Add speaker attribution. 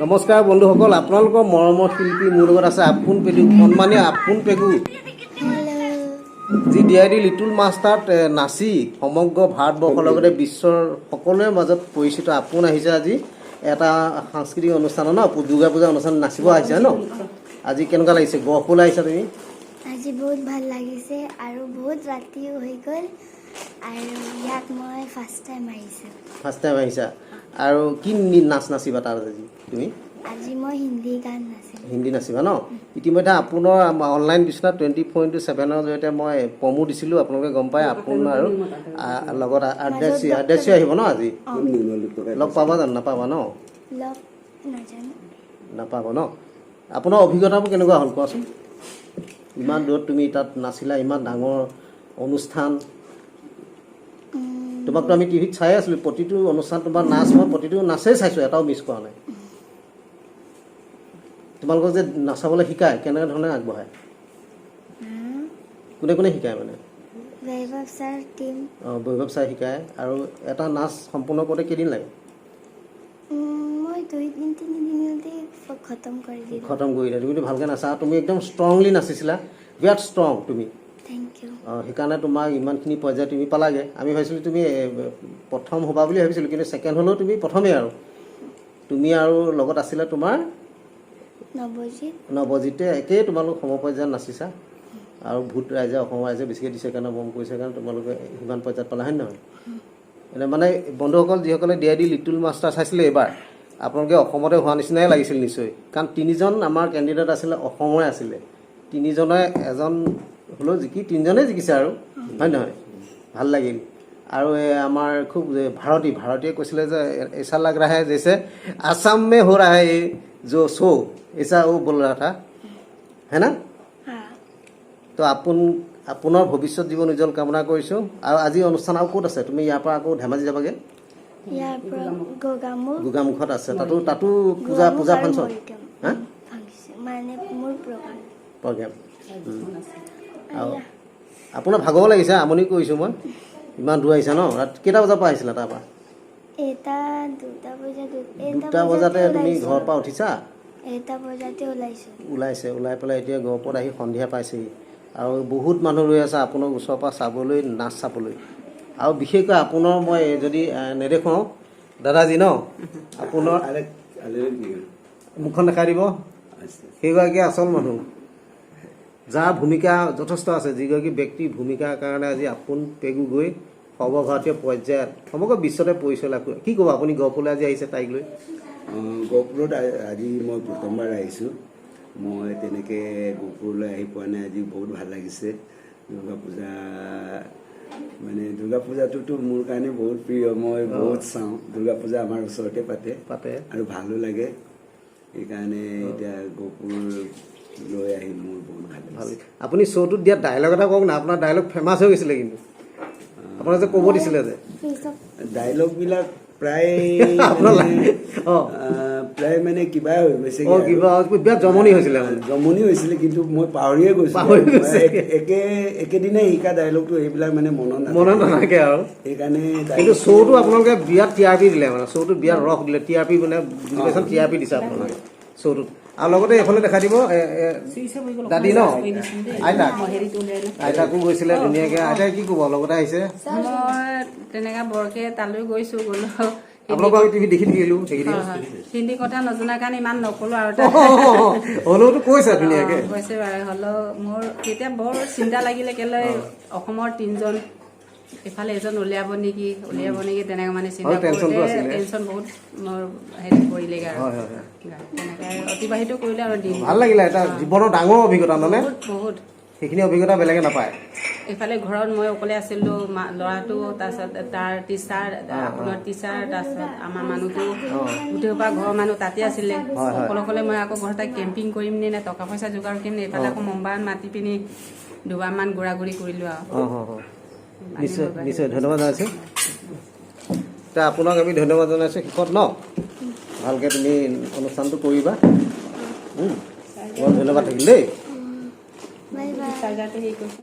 Speaker 1: নমস্কাৰ বন্ধুসকল, আপোনালোকৰ মৰমৰ শিল্পী মোৰ লগত আছে আপুন পেগু, সন্মানীয় আপুন পেগু, যি ডিআইডি লিটল মাষ্টাৰত নাচি সমগ্ৰ ভাৰতবৰ্ষৰ লগতে বিশ্বৰ সকলোৰে মাজত পৰিচিত। আপোন আহিছে আজি এটা সাংস্কৃতিক অনুষ্ঠানত ন, দুৰ্গা পূজা অনুষ্ঠানত নাচিব আহিছে ন। আজি কেনেকুৱা লাগিছে? গহপুৰলৈ আহিছা তুমি?
Speaker 2: আজি বহুত ভাল লাগিছে আৰু বহুত ৰাতিও হৈ গ'ল আৰু ইয়াত মই ফাৰ্ষ্ট টাইম আহিছা আৰু কি নাচ নাচিবা তাত আজি তুমি? আজি মই হিন্দী গান নাচিম। হিন্দী নাচিবা ন? ইতিমধ্যে আপোনাৰ অনলাইন বিশ্বনাথ 24/7ৰ জৰিয়তে মই প্ৰমো দিছিলোঁ, আপোনালোকে গম পায়। আপোন আৰু লগত আদ্যাশী আহিব ন আজি? লগ পাবা জানো? নাপাবা ন? নাপাব ন? আপোনাৰ অভিজ্ঞতাবোৰ কেনেকুৱা হ'ল কোৱাচোন? ইমান দূৰত তুমি তাত নাচিলা, ইমান ডাঙৰ অনুষ্ঠান। তোমাকতো আমি টিভিত চাই আছিলোঁ, প্ৰতিটো অনুষ্ঠান তোমাৰ নাচ, মই প্ৰতিটো নাচেই চাইছোঁ, এটাও মিছ কৰা নাই। তোমালোকক যে নাচাবলৈ শিকায়, কেনেধৰণে আগবঢ়ায়? কোনে কোনে শিকায় মানে? বৈভৱ ছাৰ টিম।
Speaker 1: বৈভৱ ছাৰ শিকায়। আৰু এটা নাচ সম্পূৰ্ণ কৰোঁতে কেইদিন লাগে?
Speaker 2: মই 2-3 দিনতে খতম কৰি দিলা।
Speaker 1: তুমিতো ভালকৈ নাচা, তুমি একদম ষ্ট্ৰংলি নাচিছিলা, বিৰাট ষ্ট্ৰং তুমি।
Speaker 2: Thank you.
Speaker 1: সেইকাৰণে তোমাক ইমানখিনি পৰ্যায় তুমি পালাগৈ। আমি ভাবিছিলোঁ তুমি প্ৰথম হ'বা বুলি ভাবিছিলোঁ, কিন্তু ছেকেণ্ড হ'লেও তুমি প্ৰথমেই। আৰু তুমি আৰু লগত আছিলে তোমাৰ নৱজিতে, একেই তোমালোক সমপৰ্যায়ত নাচিছা। আৰু ভূত ৰাইজে, অসমৰ ৰাইজে বেছিকৈ দিছে কাৰণে, মৰম কৰিছে কাৰণে তোমালোকে সিমান পৰ্যায়ত পালা, হয় নহয়? এনে মানে বন্ধুসকল, যিসকলে ডিআইডি লিটল মাষ্টাৰ চাইছিলে এইবাৰ, আপোনালোকে অসমতে হোৱা নিচিনাই লাগিছিল নিশ্চয়। কাৰণ 3জন আমাৰ কেণ্ডিডেট আছিলে, অসমৰে আছিলে। 3জনে এজন হ'লেও তিনিজনেই জিকিছে আৰু, হয় নহয়? ভাল লাগিল। আৰু আমাৰ খুব ভাৰতীয়ে কৈছিলে যে ऐसा लग रहा है जैसे आसाम में हो रहा है जो शो, ऐसा वो बोल रहा था, है ना? তো আপোনাৰ ভৱিষ্যত জীৱন উজ্জ্বল কামনা কৰিছোঁ। আৰু আজি অনুষ্ঠান আৰু ক'ত আছে? তুমি ইয়াৰ পৰা আকৌ ধেমাজি যাবাগৈ? গোগামুখত আছে, তাতো পূজা ফাংচন,
Speaker 2: মানে মোৰ
Speaker 1: প্ৰগ্ৰেম। আৰু আপোনাৰ ভাগৰ লাগিছে, আমনি কৰিছোঁ মই, ইমান দূৰ আহিছা ন? কেইটা বজাৰ পৰা আহিছিলা তাৰপৰা? 2টা বজাতে তুমি ঘৰৰ পৰা উঠিছা?
Speaker 2: 1টা বজাতে
Speaker 1: ওলাই পেলাই এতিয়া গহপুৰত আহি সন্ধিয়া পাইছেহি। আৰু বহুত মানুহ ৰৈ আছে আপোনাৰ ওচৰৰ পৰা চাবলৈ, নাচ চাবলৈ। আৰু বিশেষকৈ আপোনাৰ মই যদি নেদেখুৱাওঁ, দাদাজী ন, আপোনাৰ মুখখন দেখাই দিব, সেইগৰাকী আচল মানুহ, যাৰ ভূমিকা যথেষ্ট আছে, যিগৰাকী ব্যক্তিৰ ভূমিকাৰ কাৰণে আজি আপোন পেগু গৈ সৰ্বভাৰতীয় পৰ্যায়ত সমগ্ৰ বিশ্বতে পৰিচয় লাভ কৰে। কি ক'ব আপুনি গহপুৰলৈ আজি আহিছে তাইক লৈ?
Speaker 3: গহপুৰত আজি মই প্ৰথমবাৰ আহিছোঁ। মই তেনেকৈ গহপুৰলৈ আহি পোৱা নাই, আজি বহুত ভাল লাগিছে। দুৰ্গা পূজাটোতো মোৰ কাৰণে বহুত প্ৰিয়, মই বহুত চাওঁ। দুৰ্গা পূজা আমাৰ ওচৰতে পাতে আৰু ভালো লাগে। সেইকাৰণে এতিয়া গহপুৰ লৈ আহি মোৰ বহুত ভাল লাগিছে।
Speaker 1: আপুনি শ্ব'টোত দিয়া ডাইলগ এটা কওক না, আপোনাৰ ডাইলগ ফেমাছ হৈ গৈছিলে, কিন্তু আপোনাক যে ক'ব দিছিলে যে
Speaker 3: ডাইলগবিলাক প্ৰায় মানে কিবা হৈ গৈছে,
Speaker 1: জমনি হৈছিলে,
Speaker 3: কিন্তু মই পাহৰিয়ে গৈছোঁ। একেদিনাই শিকা ডাইলগটো এইবিলাক মানে মনত
Speaker 1: নাথাকে আৰু সেইকাৰণে। কিন্তু শ্ব'টো আপোনালোকে বিৰাট TRP দিলে, মানে শ্ব'টোত বিৰাট ৰস দিলে। TRP মানে TRP দিছে আপোনালোকে শ্ব'টোত। আৰু লগতে এইফালে দেখাই দিব দাদী ন, আইতাকো গৈছিলে ধুনীয়াকৈ। আইতাই কি ক'ব? লগতে আহিছে।
Speaker 4: তেনেকৈ বৰকৈ তালৈ গ'লো,
Speaker 1: আপোনালোকক টিভি দেখি থাকিলোঁ,
Speaker 4: হিন্দী কথা নজনা কাৰণে ইমান নক'লো। আৰু
Speaker 1: হ'লেওতো কৈছে ধুনীয়াকৈ,
Speaker 4: কৈছে বাৰু। হ'লেও মোৰ তেতিয়া বৰ চিন্তা লাগিলে, কেলৈ অসমৰ 3জন, এফালে এজন উলিয়াব নেকি তেনেকৈ মানে চিন্তা কৰোঁতে টেনশ্যন বহুত মোৰ পৰিলেগৈ। আৰু তেনেকৈ অতিবাহিত কৰিলে আৰু দিন।
Speaker 1: ভাল লাগিলে, এটা জীৱনৰ ডাঙৰ অভিজ্ঞতা মানে,
Speaker 4: বহুত
Speaker 1: সেইখিনি অভিজ্ঞতা বেলেগে নাপায়।
Speaker 4: এইফালে ঘৰত মই অকলে আছিলোঁ, ল'ৰাটো, তাৰপিছত তাৰ টিচাৰ, আপোনাৰ টিচাৰ, তাৰপিছত আমাৰ মানুহটো, গোটেইসোপা ঘৰৰ মানুহ তাতে আছিলে। অকলে মই আকৌ ঘৰত কেম্পিং কৰিম নে টকা পইচা যোগাৰ কৰিম নে, এইফালে আকৌ মুম্বাইত মাতি পিনি দুবাৰমান ঘূৰা ঘূৰি কৰিলোঁ। আৰু
Speaker 1: নিশ্চয় ধন্যবাদ জনাইছোঁ। এতিয়া আপোনাক আমি ধন্যবাদ জনাইছোঁ। শেষত ন, ভালকৈ তুমি অনুষ্ঠানটো কৰিবা। বহুত ধন্যবাদ থাকিল দেই।